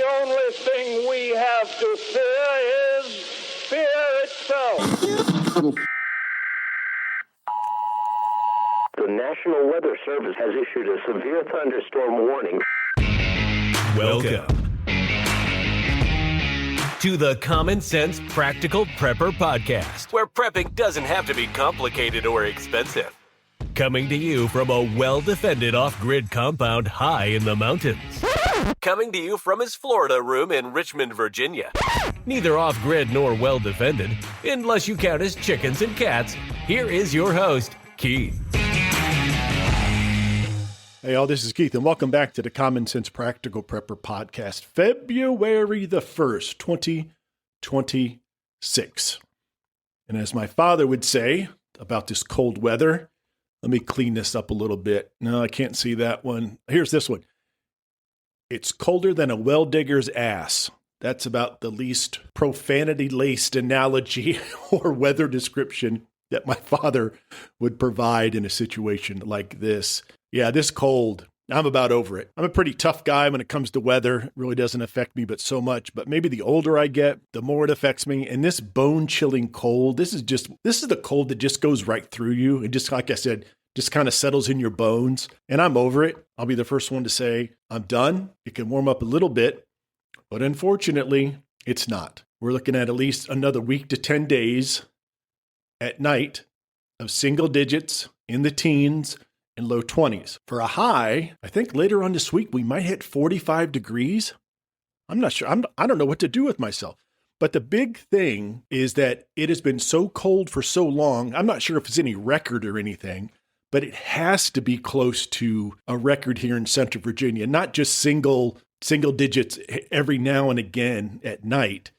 only thing we have to fear is fear itself. The National Weather Service has issued a severe thunderstorm warning. Welcome to the Common Sense Practical Prepper Podcast, where prepping doesn't have to be complicated or expensive. Coming to you from a well-defended off-grid compound high in the mountains. Coming to you from his Florida room in Richmond, Virginia. Neither off-grid nor well-defended, unless you count his chickens and cats. Here is your host, Keith. Hey all, this is Keith, and welcome back to the Common Sense Practical Prepper Podcast, February the 1st, 2026. And as my father would say about this cold weather, let me clean this up a little bit. No, I can't see that one. Here's this one. It's colder than a well digger's ass. That's about the least profanity-laced analogy or weather description that my father would provide in a situation like this. Yeah, this cold, I'm about over it. I'm a pretty tough guy when it comes to weather. It really doesn't affect me but so much. But maybe the older I get, the more it affects me. And this bone-chilling cold, this is the cold that just goes right through you. And just like I said, just kind of settles in your bones. And I'm over it. I'll be the first one to say, I'm done. It can warm up a little bit. But unfortunately, it's not. We're looking at least another week to 10 days at night of single digits in the teens and low 20s. For a high, I think later on this week, we might hit 45 degrees. I'm not sure. I don't know what to do with myself. But the big thing is that it has been so cold for so long. I'm not sure if it's any record or anything, but it has to be close to a record here in Central Virginia, not just single digits every now and again at night.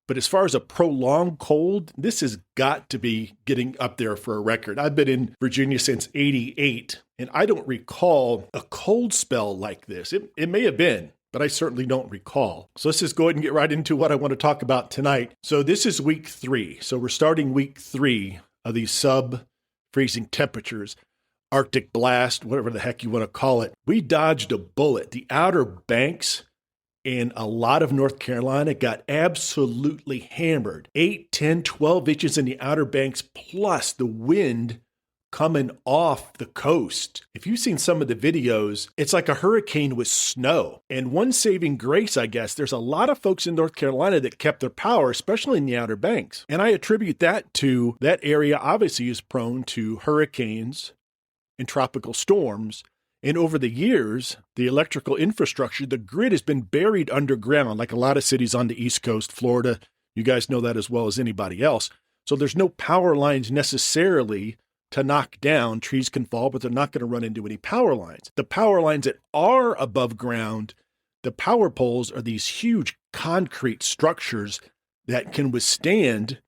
But as far as a prolonged cold, this has got to be getting up there for a record. I've been in Virginia since '88, and I don't recall a cold spell like this. It may have been, but I certainly don't recall. So let's just go ahead and get right into what I want to talk about tonight. So this is week 3. So we're starting week 3 of these sub-freezing temperatures, Arctic blast, whatever the heck you want to call it. We dodged a bullet. The Outer Banks and a lot of North Carolina got absolutely hammered. 8, 10, 12 inches in the Outer Banks, plus the wind coming off the coast. If you've seen some of the videos, it's like a hurricane with snow. And one saving grace, I guess, there's a lot of folks in North Carolina that kept their power, especially in the Outer Banks. And I attribute that to that area obviously is prone to hurricanes and tropical storms. And over the years, the electrical infrastructure, the grid has been buried underground, like a lot of cities on the East Coast, Florida. You guys know that as well as anybody else. So there's no power lines necessarily to knock down. Trees can fall, but they're not going to run into any power lines. The power lines that are above ground, the power poles are these huge concrete structures that can withstand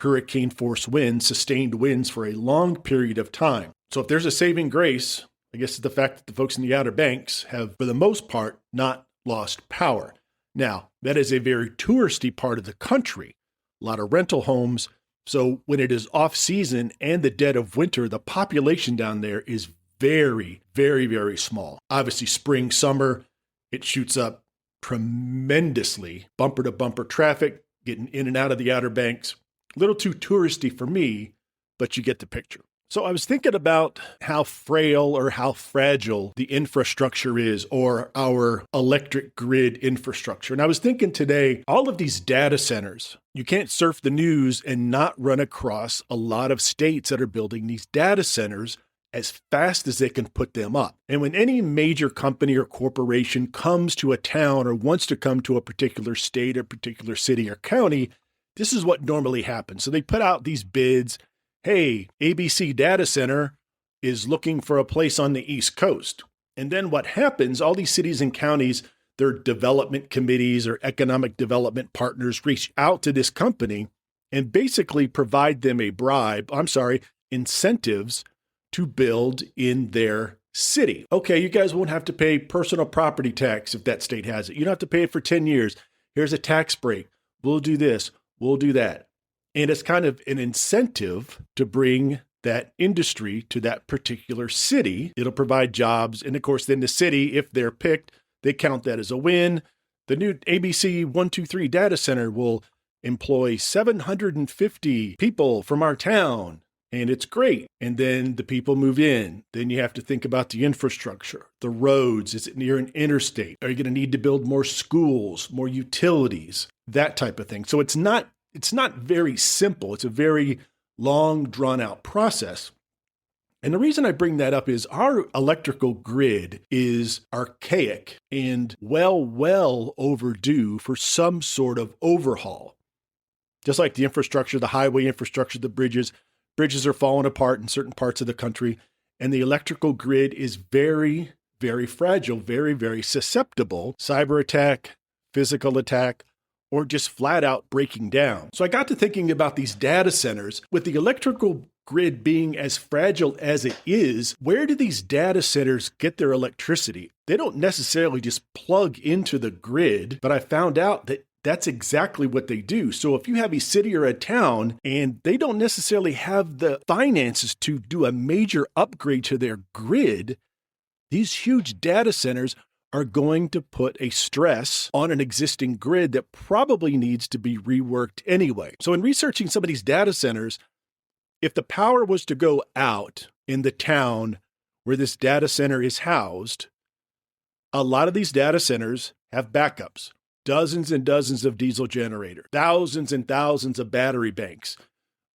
hurricane force winds, sustained winds for a long period of time. So if there's a saving grace, I guess it's the fact that the folks in the Outer Banks have, for the most part, not lost power. Now, that is a very touristy part of the country, a lot of rental homes. So when it is off-season and the dead of winter, the population down there is very, very, very small. Obviously, spring, summer, it shoots up tremendously. Bumper-to-bumper traffic, getting in and out of the Outer Banks. A little too touristy for me, but you get the picture. So I was thinking about how frail or how fragile the infrastructure is, or our electric grid infrastructure. And I was thinking today, all of these data centers, you can't surf the news and not run across a lot of states that are building these data centers as fast as they can put them up. And when any major company or corporation comes to a town or wants to come to a particular state or particular city or county, this is what normally happens. So they put out these bids. Hey, ABC Data Center is looking for a place on the East Coast. And then what happens, all these cities and counties, their development committees or economic development partners reach out to this company and basically provide them incentives to build in their city. Okay, you guys won't have to pay personal property tax if that state has it. You don't have to pay it for 10 years. Here's a tax break. We'll do this. We'll do that. And it's kind of an incentive to bring that industry to that particular city. It'll provide jobs. And of course, then the city, if they're picked, they count that as a win. The new ABC 123 data center will employ 750 people from our town, and it's great. And then the people move in. Then you have to think about the infrastructure, the roads. Is it near an interstate? Are you going to need to build more schools, more utilities, that type of thing? So it's not very simple. It's a very long, drawn-out process. And the reason I bring that up is our electrical grid is archaic and well overdue for some sort of overhaul. Just like the infrastructure, the highway infrastructure, the bridges are falling apart in certain parts of the country. And the electrical grid is very, very fragile, very, very susceptible. Cyber attack, physical attack, or just flat out breaking down. So I got to thinking about these data centers. With the electrical grid being as fragile as it is, where do these data centers get their electricity? They don't necessarily just plug into the grid, but I found out that that's exactly what they do. So if you have a city or a town and they don't necessarily have the finances to do a major upgrade to their grid, these huge data centers are going to put a stress on an existing grid that probably needs to be reworked anyway. So in researching some of these data centers, if the power was to go out in the town where this data center is housed, a lot of these data centers have backups, dozens and dozens of diesel generators, thousands and thousands of battery banks,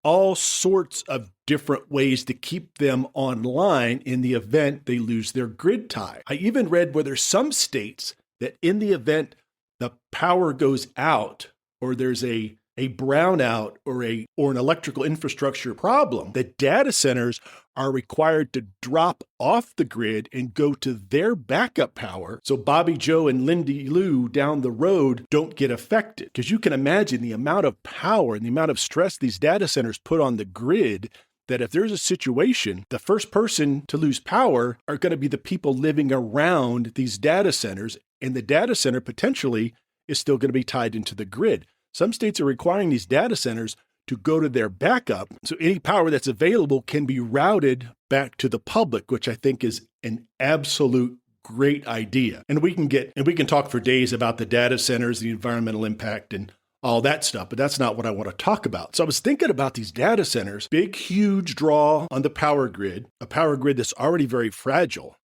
all sorts of different ways to keep them online in the event they lose their grid tie. I even read where there's some states that in the event the power goes out or there's a brownout or an electrical infrastructure problem, the data centers are required to drop off the grid and go to their backup power so Bobby Joe and Lindy Lou down the road don't get affected. Because you can imagine the amount of power and the amount of stress these data centers put on the grid, that if there's a situation, the first person to lose power are going to be the people living around these data centers, and the data center potentially is still going to be tied into the grid. Some states are requiring these data centers to go to their backup, so any power that's available can be routed back to the public, which I think is an absolute great idea. And we can talk for days about the data centers, the environmental impact, and all that stuff, but that's not what I want to talk about. So I was thinking about these data centers, big, huge draw on the power grid, a power grid that's already very fragile.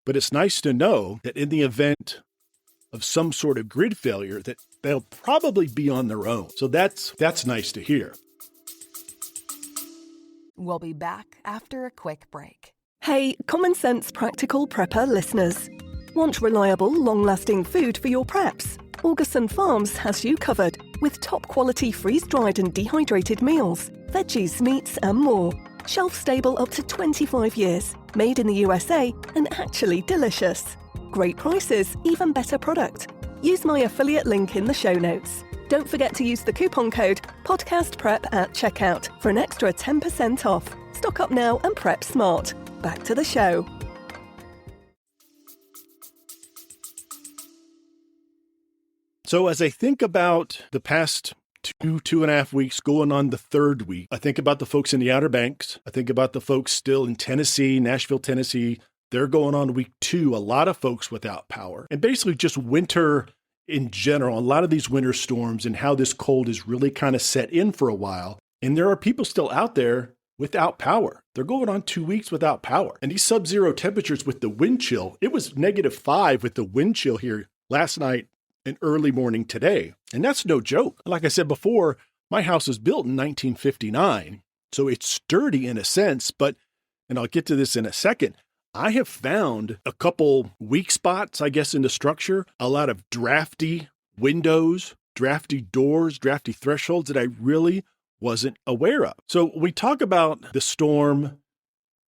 But it's nice to know that in the event of some sort of grid failure, that they'll probably be on their own. So that's nice to hear. We'll be back after a quick break. Hey, Common Sense Practical Prepper listeners. Want reliable, long-lasting food for your preps? Augustin Farms has you covered with top-quality freeze-dried and dehydrated meals, veggies, meats, and more. Shelf-stable up to 25 years, made in the USA, and actually delicious. Great prices, even better product. Use my affiliate link in the show notes. Don't forget to use the coupon code PODCASTPREP at checkout for an extra 10% off. Stock up now and prep smart. Back to the show. So as I think about the past 2.5 weeks going on the third week, I think about the folks in the Outer Banks. I think about the folks still in Tennessee, Nashville, Tennessee. They're going on week 2, a lot of folks without power. And basically just winter in general, a lot of these winter storms and how this cold is really kind of set in for a while. And there are people still out there without power. They're going on 2 weeks without power. And these sub-zero temperatures with the wind chill, it was -5 with the wind chill here last night and early morning today. And that's no joke. Like I said before, my house was built in 1959, so it's sturdy in a sense, but, and I'll get to this in a second, I have found a couple weak spots, I guess, in the structure, a lot of drafty windows, drafty doors, drafty thresholds that I really wasn't aware of. So we talk about the storm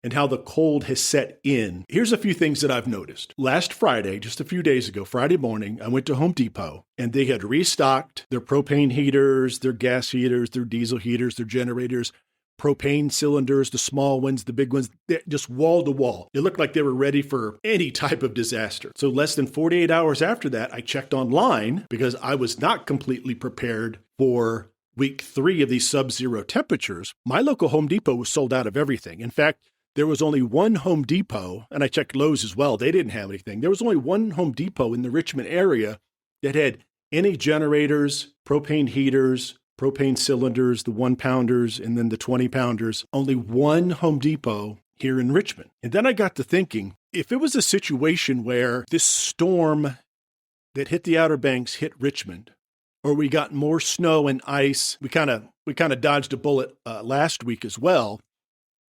and how the cold has set in. Here's a few things that I've noticed. Last Friday, just a few days ago, Friday morning, I went to Home Depot and they had restocked their propane heaters, their gas heaters, their diesel heaters, their generators, propane cylinders, the small ones, the big ones, just wall to wall. It looked like they were ready for any type of disaster. So less than 48 hours after that, I checked online because I was not completely prepared for week 3 of these sub-zero temperatures. My local Home Depot was sold out of everything. In fact, there was only one Home Depot, and I checked Lowe's as well. They didn't have anything. There was only one Home Depot in the Richmond area that had any generators, propane heaters, propane cylinders, the 1-pounders, and then the 20-pounders. Only one Home Depot here in Richmond. And then I got to thinking, if it was a situation where this storm that hit the Outer Banks hit Richmond, or we got more snow and ice, we kind of dodged a bullet last week as well,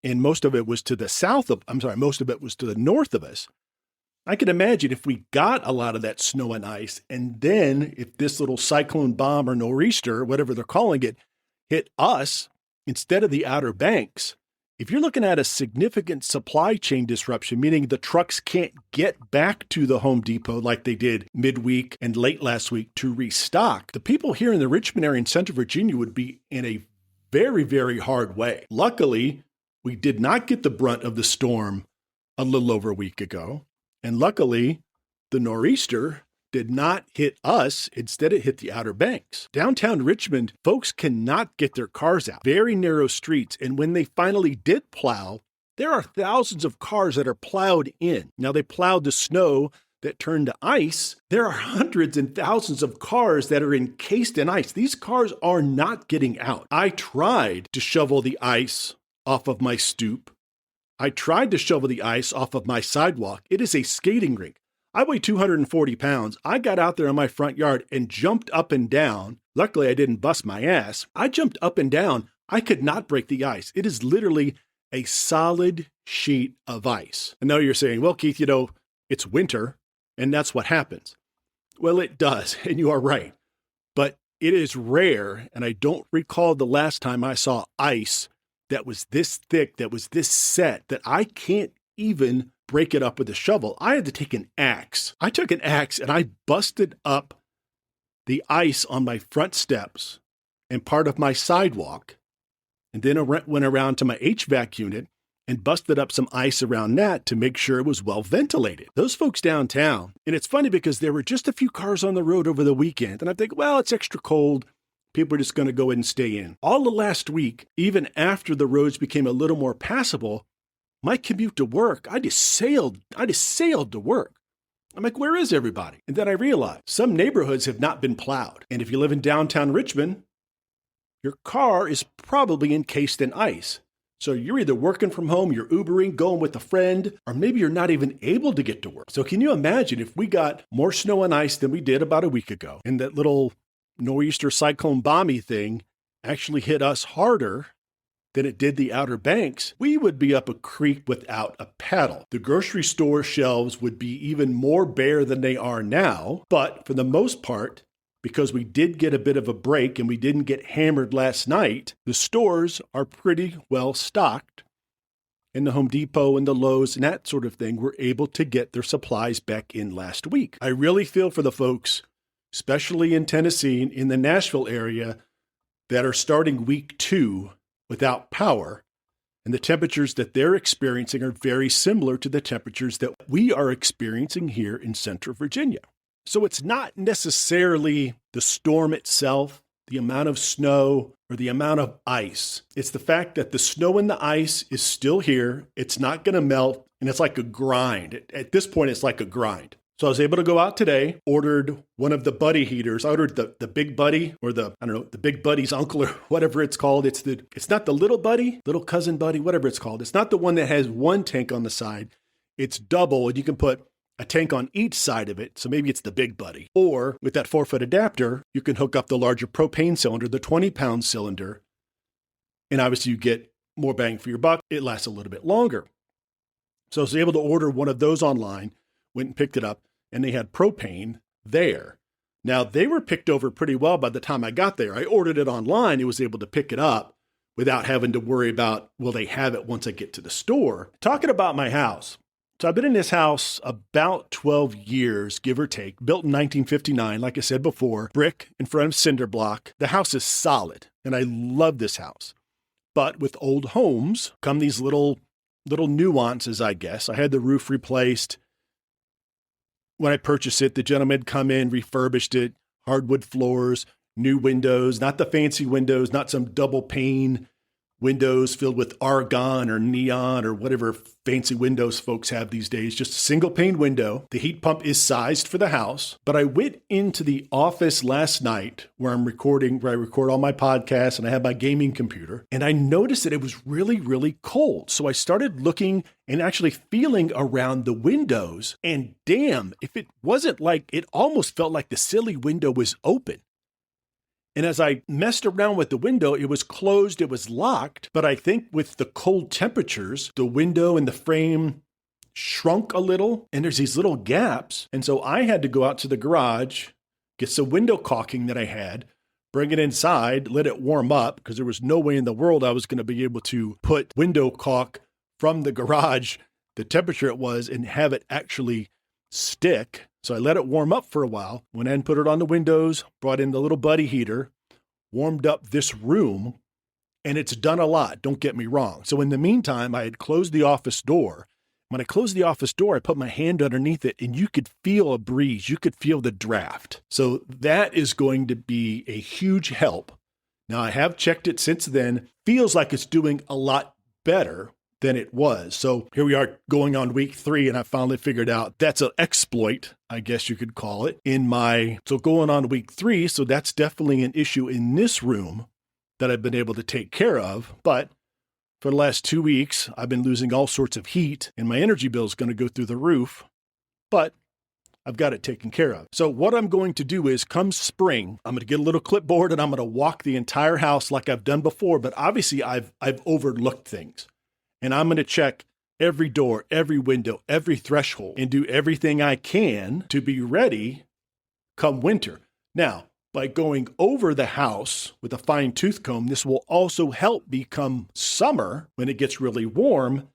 and most of it was to the north of us. I can imagine if we got a lot of that snow and ice, and then if this little cyclone bomb or nor'easter, whatever they're calling it, hit us instead of the Outer Banks, if you're looking at a significant supply chain disruption, meaning the trucks can't get back to the Home Depot like they did midweek and late last week to restock, the people here in the Richmond area in Central Virginia would be in a very, very hard way. Luckily, we did not get the brunt of the storm a little over a week ago. And luckily, the nor'easter did not hit us. Instead, it hit the Outer Banks. Downtown Richmond, folks cannot get their cars out. Very narrow streets. And when they finally did plow, there are thousands of cars that are plowed in. Now, they plowed the snow that turned to ice. There are hundreds and thousands of cars that are encased in ice. These cars are not getting out. I tried to shovel the ice off of my stoop. I tried to shovel the ice off of my sidewalk. It is a skating rink. I weigh 240 pounds. I got out there in my front yard and jumped up and down. Luckily, I didn't bust my ass. I jumped up and down. I could not break the ice. It is literally a solid sheet of ice. I know you're saying, well, Keith, it's winter, and that's what happens. Well, it does, and you are right. But it is rare, and I don't recall the last time I saw ice that was this thick, that was this set, that I can't even break it up with a shovel. I had to take an axe. I took an axe and I busted up the ice on my front steps and part of my sidewalk, and then went around to my HVAC unit and busted up some ice around that to make sure it was well ventilated. Those folks downtown, and it's funny because there were just a few cars on the road over the weekend, and I think, well, it's extra cold. People are just going to go ahead and stay in. All of last week, even after the roads became a little more passable, my commute to work, I just sailed to work. I'm like, where is everybody? And then I realized some neighborhoods have not been plowed. And if you live in downtown Richmond, your car is probably encased in ice. So you're either working from home, you're Ubering, going with a friend, or maybe you're not even able to get to work. So can you imagine if we got more snow and ice than we did about a week ago, and that little nor'easter cyclone bomby thing actually hit us harder than it did the Outer Banks, we would be up a creek without a paddle. The grocery store shelves would be even more bare than they are now, but for the most part, because we did get a bit of a break and we didn't get hammered last night, the stores are pretty well stocked. And the Home Depot and the Lowe's and that sort of thing were able to get their supplies back in last week. I really feel for the folks, especially in Tennessee, in the Nashville area, that are starting week 2 without power. And the temperatures that they're experiencing are very similar to the temperatures that we are experiencing here in Central Virginia. So it's not necessarily the storm itself, the amount of snow, or the amount of ice. It's the fact that the snow and the ice is still here. It's not going to melt, and it's like a grind. At this point, it's like a grind. So I was able to go out today, ordered one of the Buddy heaters. I ordered the Big Buddy, or the Big Buddy's uncle, or whatever it's called. It's not the Little Buddy, Little Cousin Buddy, whatever it's called. It's not the one that has one tank on the side. It's double, and you can put a tank on each side of it, so maybe it's the Big Buddy. Or with that 4-foot adapter, you can hook up the larger propane cylinder, the 20-pound cylinder, and obviously you get more bang for your buck. It lasts a little bit longer. So I was able to order one of those online, went and picked it up, and they had propane there. Now, they were picked over pretty well by the time I got there. I ordered it online. It was able to pick it up without having to worry about, will they have it once I get to the store? Talking about my house. So I've been in this house about 12 years, give or take, built in 1959, like I said before, brick in front of cinder block. The house is solid, and I love this house. But with old homes come these little nuances, I guess. I had the roof replaced. When I purchased it, the gentleman had come in, refurbished it, hardwood floors, new windows, not the fancy windows, not some double pane windows filled with argon or neon or whatever fancy windows folks have these days, just a single pane window. The heat pump is sized for the house, but I went into the office last night where I record all my podcasts and I have my gaming computer, and I noticed that it was really, really cold. So I started looking and actually feeling around the windows, and damn, if it wasn't like, it almost felt like the silly window was open. And as I messed around with the window, it was closed, it was locked, but I think with the cold temperatures, the window and the frame shrunk a little, and there's these little gaps. And so I had to go out to the garage, get some window caulking that I had, bring it inside, let it warm up, because there was no way in the world I was going to be able to put window caulk from the garage, the temperature it was, and have it actually stick. So I let it warm up for a while, went in and put it on the windows, brought in the little buddy heater, warmed up this room, and it's done a lot, don't get me wrong. So in the meantime, I had closed the office door. When I closed the office door, I put my hand underneath it, and you could feel a breeze. You could feel the draft. So that is going to be a huge help. Now, I have checked it since then. Feels like it's doing a lot better than it was. So here we are going on week 3, and I finally figured out that's an exploit, I guess you could call it, so going on week 3, so that's definitely an issue in this room that I've been able to take care of. But for the last 2 weeks, I've been losing all sorts of heat, and my energy bill is going to go through the roof, but I've got it taken care of. So what I'm going to do is, come spring, I'm going to get a little clipboard and I'm going to walk the entire house like I've done before, but obviously I've overlooked things. And I'm going to check every door, every window, every threshold, and do everything I can to be ready come winter. Now, by going over the house with a fine tooth comb, this will also help become summer when it gets really warm.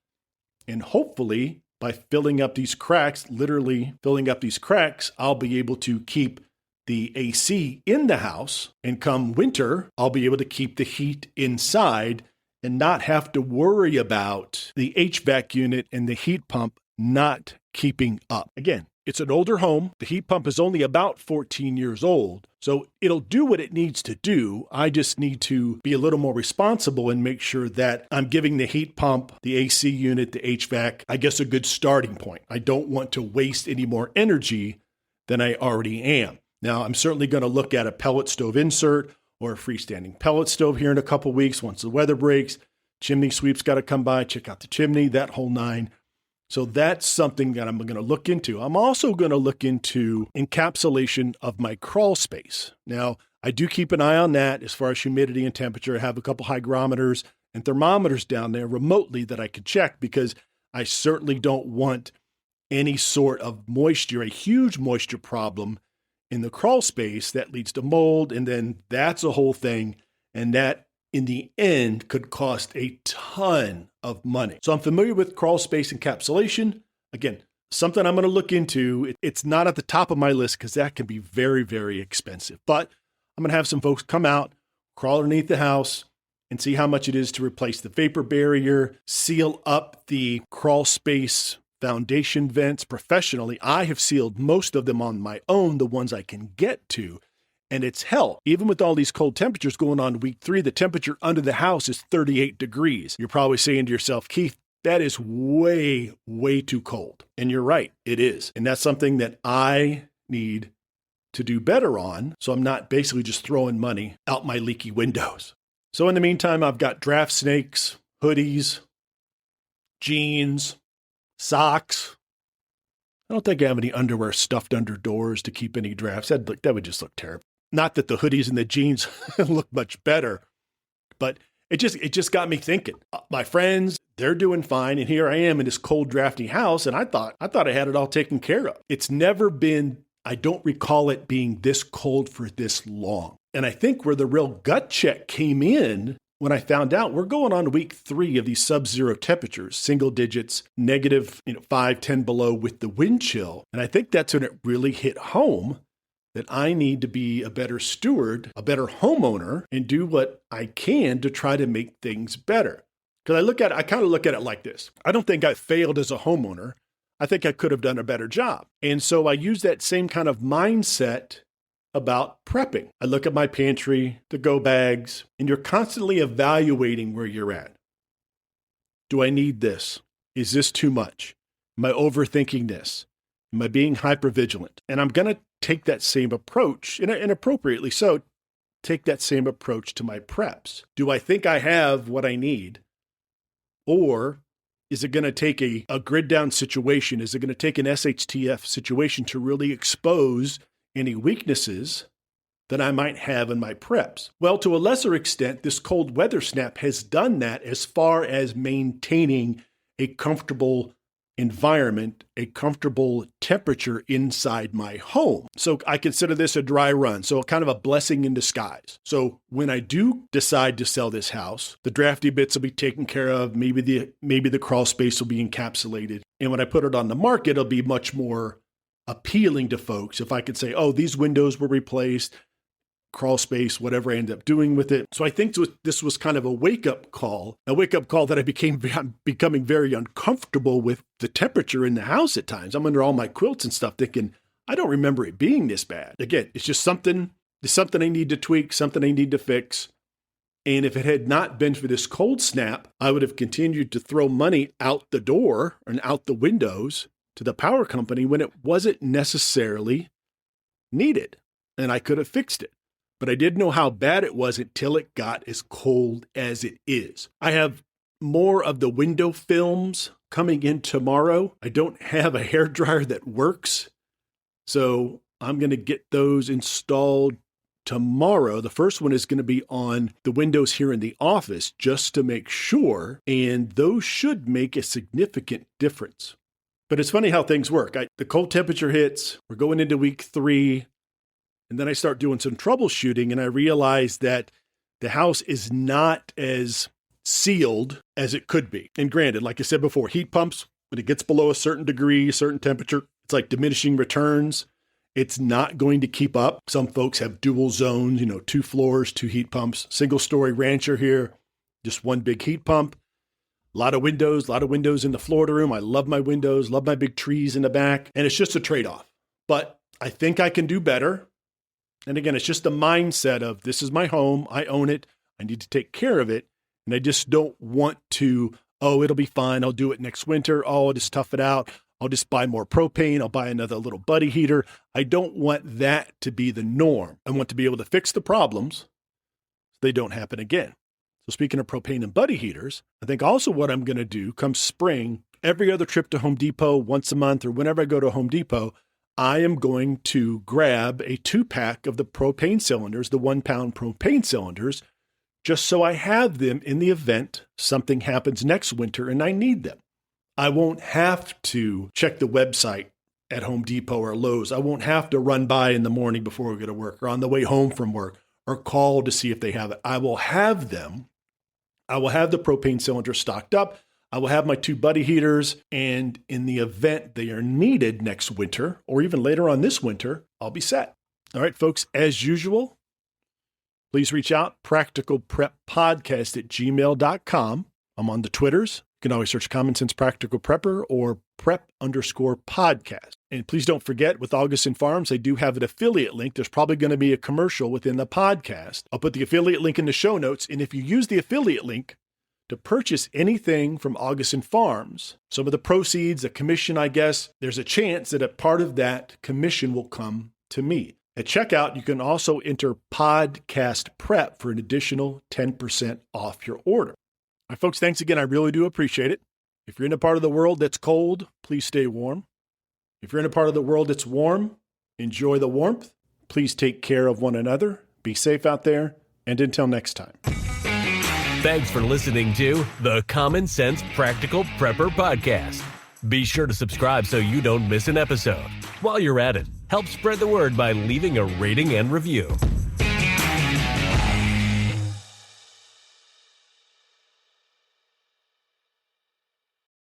And hopefully, by filling up these cracks, literally filling up these cracks, I'll be able to keep the AC in the house. And come winter, I'll be able to keep the heat inside and not have to worry about the HVAC unit and the heat pump not keeping up. Again, it's an older home. The heat pump is only about 14 years old, so it'll do what it needs to do. I just need to be a little more responsible and make sure that I'm giving the heat pump, the AC unit, the HVAC, I guess, a good starting point. I don't want to waste any more energy than I already am. Now, I'm certainly going to look at a pellet stove insert or a freestanding pellet stove here in a couple weeks once the weather breaks. Chimney sweep's got to come by, check out the chimney, that whole nine. So that's something that I'm going to look into. I'm also going to look into encapsulation of my crawl space. Now, I do keep an eye on that as far as humidity and temperature. I have a couple hygrometers and thermometers down there remotely that I could check, because I certainly don't want any sort of moisture, a huge moisture problem in the crawl space that leads to mold, and then that's a whole thing, and that in the end could cost a ton of money. So I'm familiar with crawl space encapsulation. Again, something I'm going to look into. It's not at the top of my list because that can be very, very expensive, but I'm going to have some folks come out, crawl underneath the house, and see how much it is to replace the vapor barrier, seal up the crawl space foundation vents professionally. I have sealed most of them on my own, the ones I can get to, and it's hell. Even with all these cold temperatures going on week 3, the temperature under the house is 38 degrees. You're probably saying to yourself, Keith, that is way, way too cold. And you're right, it is. And that's something that I need to do better on, so I'm not basically just throwing money out my leaky windows. So in the meantime, I've got draft snakes, hoodies, jeans, socks. I don't think I have any underwear stuffed under doors to keep any drafts. That would just look terrible. Not that the hoodies and the jeans look much better, but it just got me thinking. My friends, they're doing fine, and here I am in this cold, drafty house, and I thought I had it all taken care of. It's never been, I don't recall it being this cold for this long. And I think where the real gut check came in when I found out we're going on week 3 of these sub-zero temperatures, single digits, negative 5, 10 below with the wind chill. And I think that's when it really hit home that I need to be a better steward, a better homeowner, and do what I can to try to make things better. Because I kind of look at it like this. I don't think I failed as a homeowner. I think I could have done a better job. And so I use that same kind of mindset about prepping. I look at my pantry, the go bags, and you're constantly evaluating where you're at. Do I need this? Is this too much? Am I overthinking this? Am I being hypervigilant? And I'm going to take that same approach, and appropriately so, take that same approach to my preps. Do I think I have what I need? Or is it going to take a grid down situation? Is it going to take an SHTF situation to really expose any weaknesses that I might have in my preps? Well, to a lesser extent, this cold weather snap has done that as far as maintaining a comfortable environment, a comfortable temperature inside my home. So I consider this a dry run. So kind of a blessing in disguise. So when I do decide to sell this house, the drafty bits will be taken care of. Maybe the crawl space will be encapsulated. And when I put it on the market, it'll be much more appealing to folks. If I could say, oh, these windows were replaced, crawl space, whatever I end up doing with it. So I think this was kind of a wake-up call that I'm becoming very uncomfortable with the temperature in the house at times. I'm under all my quilts and stuff thinking, I don't remember it being this bad. Again, it's just something I need to tweak, something I need to fix. And if it had not been for this cold snap, I would have continued to throw money out the door and out the windows to the power company when it wasn't necessarily needed. And I could have fixed it. But I didn't know how bad it was until it got as cold as it is. I have more of the window films coming in tomorrow. I don't have a hairdryer that works, so I'm going to get those installed tomorrow. The first one is going to be on the windows here in the office just to make sure, and those should make a significant difference. But it's funny how things work. The cold temperature hits, we're going into week 3, and then I start doing some troubleshooting, and I realize that the house is not as sealed as it could be. And granted, like I said before, heat pumps, when it gets below a certain degree, certain temperature, it's like diminishing returns. It's not going to keep up. Some folks have dual zones, 2 floors, 2 heat pumps, single-story rancher here, just one big heat pump. A lot of windows in the Florida room. I love my windows, love my big trees in the back, and it's just a trade-off. But I think I can do better. And again, it's just a mindset of this is my home. I own it. I need to take care of it. And I just don't want to, it'll be fine. I'll do it next winter. I'll just tough it out. I'll just buy more propane. I'll buy another little buddy heater. I don't want that to be the norm. I want to be able to fix the problems so they don't happen again. So speaking of propane and buddy heaters, I think also what I'm going to do come spring, every other trip to Home Depot once a month or whenever I go to Home Depot, I am going to grab a 2-pack of the propane cylinders, the 1-pound propane cylinders, just so I have them in the event something happens next winter and I need them. I won't have to check the website at Home Depot or Lowe's. I won't have to run by in the morning before we go to work or on the way home from work or call to see if they have it. I will have them. I will have the propane cylinder stocked up. I will have my 2 buddy heaters, and in the event they are needed next winter, or even later on this winter, I'll be set. All right, folks, as usual, please reach out, practicalpreppodcast@gmail.com. I'm on the Twitters. You can always search Common Sense Practical Prepper or prep_podcast. And please don't forget, with Augustin Farms, they do have an affiliate link. There's probably going to be a commercial within the podcast. I'll put the affiliate link in the show notes, and if you use the affiliate link to purchase anything from Augustin Farms, some of the proceeds, a commission, I guess, there's a chance that a part of that commission will come to me. At checkout, you can also enter Podcast Prep for an additional 10% off your order. All right, folks, thanks again. I really do appreciate it. If you're in a part of the world that's cold, please stay warm. If you're in a part of the world that's warm, enjoy the warmth. Please take care of one another. Be safe out there. And until next time. Thanks for listening to the Common Sense Practical Prepper Podcast. Be sure to subscribe so you don't miss an episode. While you're at it, help spread the word by leaving a rating and review.